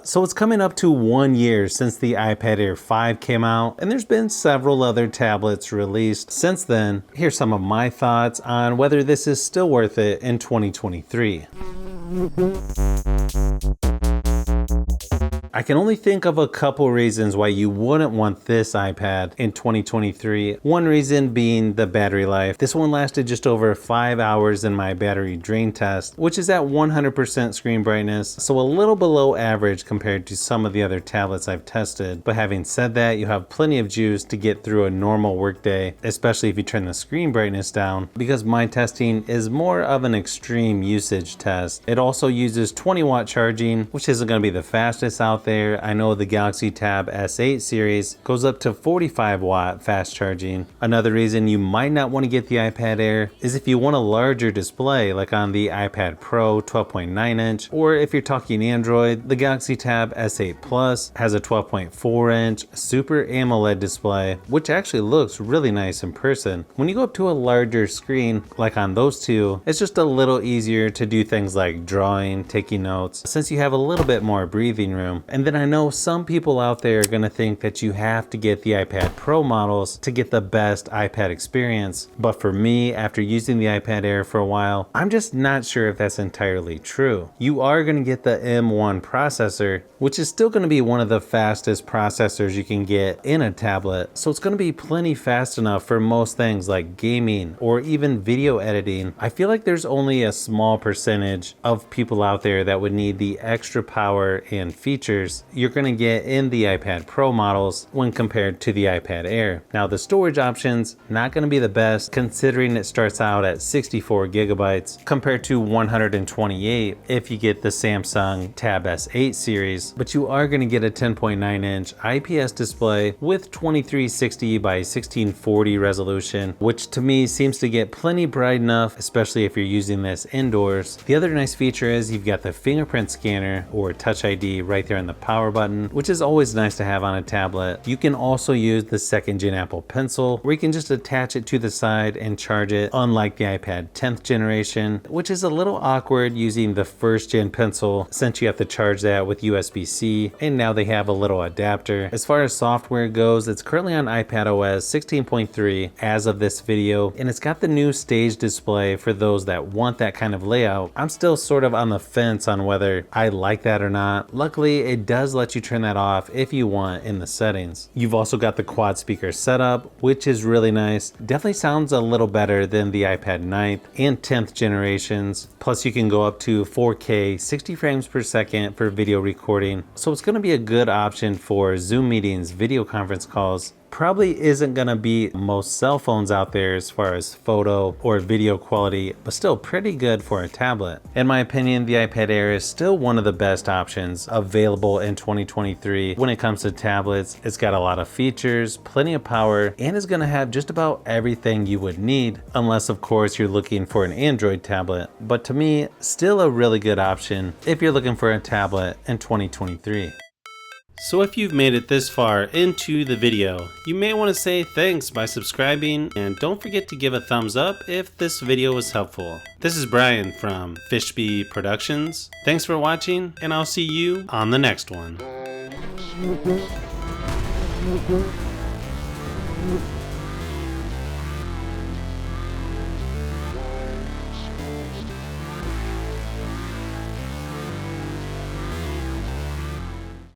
So it's coming up to 1 year since the iPad Air 5 came out, and there's been several other tablets released since then. Here's some of my thoughts on whether this is still worth it in 2023. I can only think of a couple reasons why you wouldn't want this iPad in 2023. One reason being the battery life. This one lasted just over 5 hours in my battery drain test, which is at 100% screen brightness, so a little below average compared to some of the other tablets I've tested. But having said that, you have plenty of juice to get through a normal workday, especially if you turn the screen brightness down, because my testing is more of an extreme usage test. It also uses 20-watt charging, which isn't going to be the fastest out there. I know the Galaxy Tab S8 series goes up to 45-watt fast charging. Another reason you might not want to get the iPad Air is if you want a larger display, like on the iPad Pro 12.9 inch, or if you're talking Android, the Galaxy Tab S8 Plus has a 12.4 inch Super AMOLED display, which actually looks really nice in person. When you go up to a larger screen, like on those two, it's just a little easier to do things like drawing, taking notes, since you have a little bit more breathing room. And then I know some people out there are going to think that you have to get the iPad Pro models to get the best iPad experience. But for me, after using the iPad Air for a while, I'm just not sure if that's entirely true. You are going to get the M1 processor, which is still going to be one of the fastest processors you can get in a tablet. So it's going to be plenty fast enough for most things like gaming or even video editing. I feel like there's only a small percentage of people out there that would need the extra power and features you're going to get in the iPad Pro models when compared to the iPad Air. Now the storage options, not going to be the best considering it starts out at 64 gigabytes compared to 128 if you get the Samsung Tab S8 series, but you are going to get a 10.9 inch IPS display with 2360 by 1640 resolution, which to me seems to get plenty bright enough, especially if you're using this indoors. The other nice feature is you've got the fingerprint scanner or Touch ID right there in the power button, which is always nice to have on a tablet. You can also use the 2nd gen Apple Pencil, where you can just attach it to the side and charge it, unlike the iPad 10th generation, which is a little awkward using the 1st gen Pencil since you have to charge that with USB-C, and now they have a little adapter. As far as software goes, it's currently on iPadOS 16.3 as of this video, and it's got the new stage display for those that want that kind of layout. I'm still sort of on the fence on whether I like that or not. Luckily, it does let you turn that off if you want in the settings. You've also got the quad speaker setup, which is really nice. Definitely sounds a little better than the iPad 9th and 10th generations. Plus you can go up to 4K 60 frames per second for video recording. So it's going to be a good option for Zoom meetings, video conference calls. Probably isn't going to be most cell phones out there as far as photo or video quality, but still pretty good for a tablet. In my opinion, the iPad Air is still one of the best options available in 2023 when it comes to tablets. It's got a lot of features, plenty of power, and is going to have just about everything you would need, unless of course you're looking for an Android tablet. But to me, still a really good option if you're looking for a tablet in 2023. So if you've made it this far into the video, you may want to say thanks by subscribing, and don't forget to give a thumbs up if this video was helpful. This is Brian from Fishbee Productions. Thanks for watching, and I'll see you on the next one.